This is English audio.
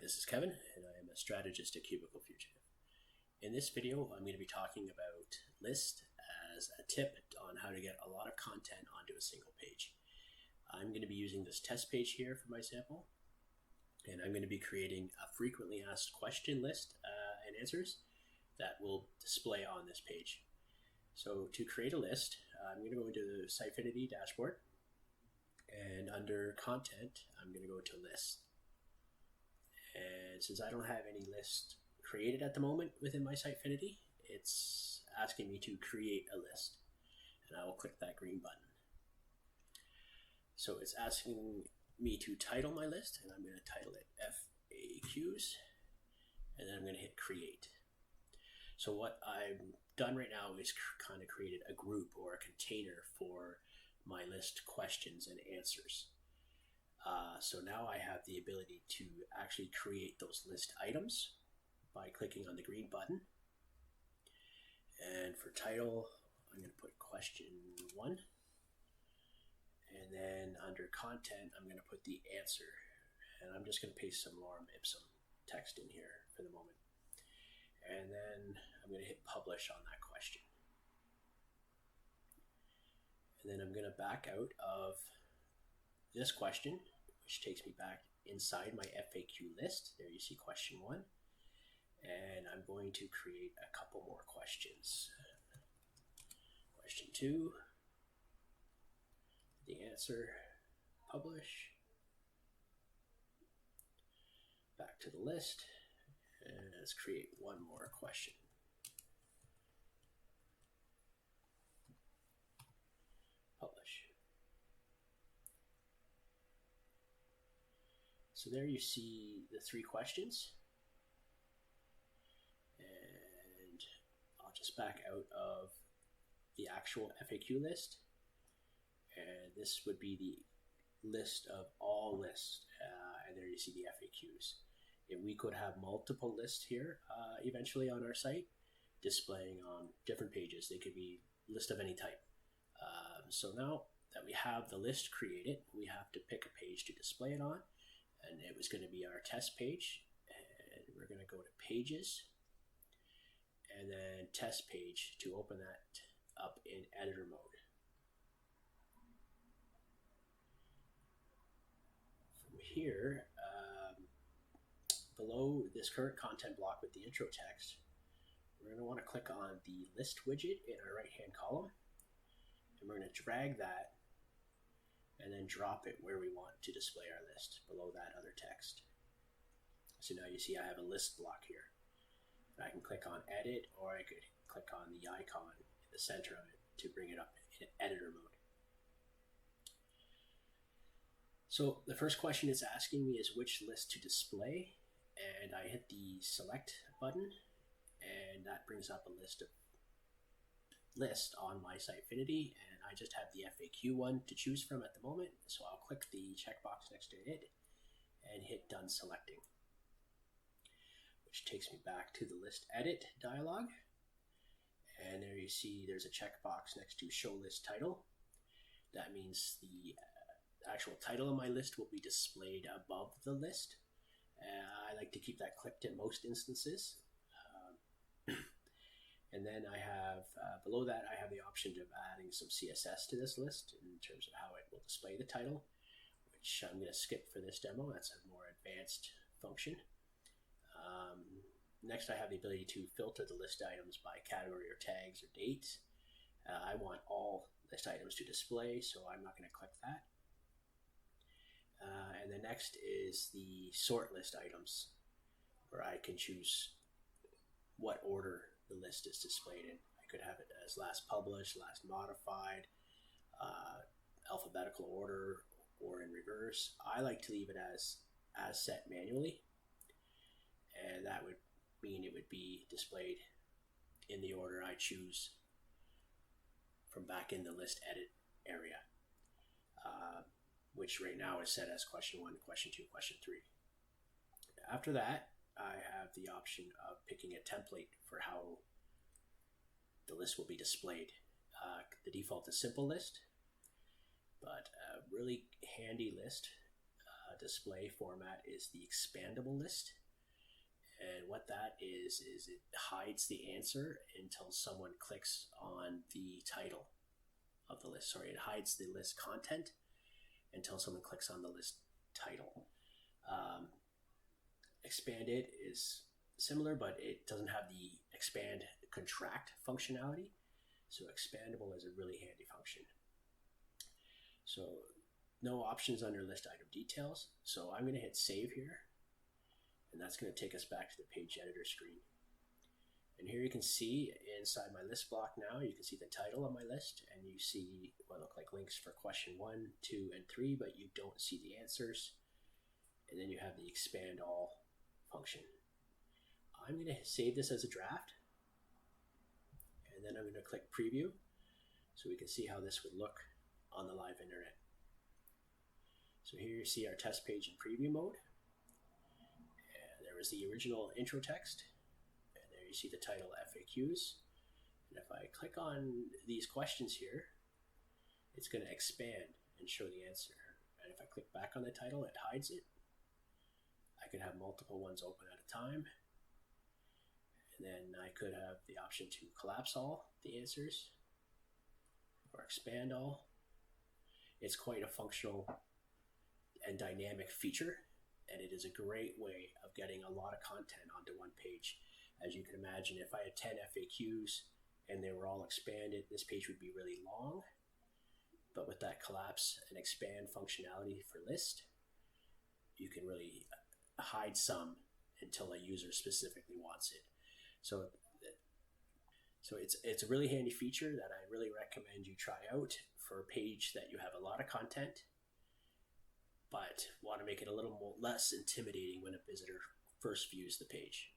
this is Kevin, and I am a strategist at Cubicle Fugitive. In this video, I'm going to be talking about list as a tip on how to get a lot of content onto a single page. I'm going to be using this test page here for my sample, and I'm going to be creating a frequently asked question list and answers that will display on this page. So to create a list, I'm going to go into the Sitefinity dashboard, and under content, I'm going to go to list. And since I don't have any list created at the moment within my Sitefinity, it's asking me to create a list. And I will click that green button. So it's asking me to title my list, and I'm going to title it FAQs, and then I'm going to hit create. So what I've done right now is kind of created a group or a container for my list questions and answers. So now I have the ability to actually create those list items by clicking on the green button. And for title, I'm going to put question 1. And then under content, I'm going to put the answer. And I'm just going to paste some lorem ipsum text in here for the moment. And then I'm going to hit publish on that question. And then I'm going to back out of this question, which takes me back inside my FAQ list. There you see question 1. And I'm going to create a couple more questions. Question 2, the answer, publish, back to the list, and let's create one more question. Publish. So there you see the 3 questions. And I'll just back out of the actual FAQ list. And this would be the list of all lists. And there you see the FAQs. And we could have multiple lists here eventually on our site, displaying on different pages. They could be list of any type. So now that we have the list created, we have to pick a page to display it on. And it was going to be our test page. And we're going to go to pages, and then test page to open that up in editor mode. From here, below this current content block with the intro text, we're going to want to click on the list widget in our right hand column, and we're going to drag that and then drop it where we want to display our list below that other text. So now you see I have a list block here. I can click on edit, or I could click on the icon in the center of it to bring it up in editor mode. So the first question it's asking me is which list to display, and I hit the select button, and that brings up a list on my Sitefinity, and I just have the FAQ one to choose from at the moment, so I'll click the checkbox next to it and hit done selecting, which takes me back to the list edit dialog. And there you see there's a checkbox next to show list title. That means the actual title of my list will be displayed above the list. I like to keep that clicked in most instances. And then I have, below that, I have the option of adding some CSS to this list in terms of how it will display the title, which I'm going to skip for this demo. That's a more advanced function. Next, I have the ability to filter the list items by category or tags or dates. I want all list items to display, so I'm not going to click that. And the next is the sort list items, where I can choose what order the list is displayed in. I could have it as last published, last modified, alphabetical order, or in reverse. I like to leave it as set manually, and that would mean it would be displayed in the order I choose from back in the list edit area, which right now is set as question 1, question 2, question 3. After that, I have the option of picking a template for how the list will be displayed. The default is simple list, but a really handy list display format is the expandable list. And what that is it hides the answer until someone clicks on the title of the list. Sorry, it hides the list content until someone clicks on the list title. Expanded is similar, but it doesn't have the expand contract functionality. So expandable is a really handy function. So no options under list item details. So I'm going to hit save here, and that's going to take us back to the page editor screen. And here you can see inside my list block now, you can see the title of my list, and you see what look like links for question 1, 2, and 3, but you don't see the answers. And then you have the expand all function. I'm going to save this as a draft, and then I'm going to click preview so we can see how this would look on the live internet. So here you see our test page in preview mode. And there was the original intro text, and there you see the title FAQs. And if I click on these questions here, it's going to expand and show the answer. And if I click back on the title, it hides it. I could have multiple ones open at a time. And then I could have the option to collapse all the answers or expand all. It's quite a functional and dynamic feature, and it is a great way of getting a lot of content onto one page. As you can imagine, if I had 10 FAQs and they were all expanded, this page would be really long. But with that collapse and expand functionality for list, you can really hide some until a user specifically wants it. So it's a really handy feature that I really recommend you try out for a page that you have a lot of content, but want to make it a little less intimidating when a visitor first views the page.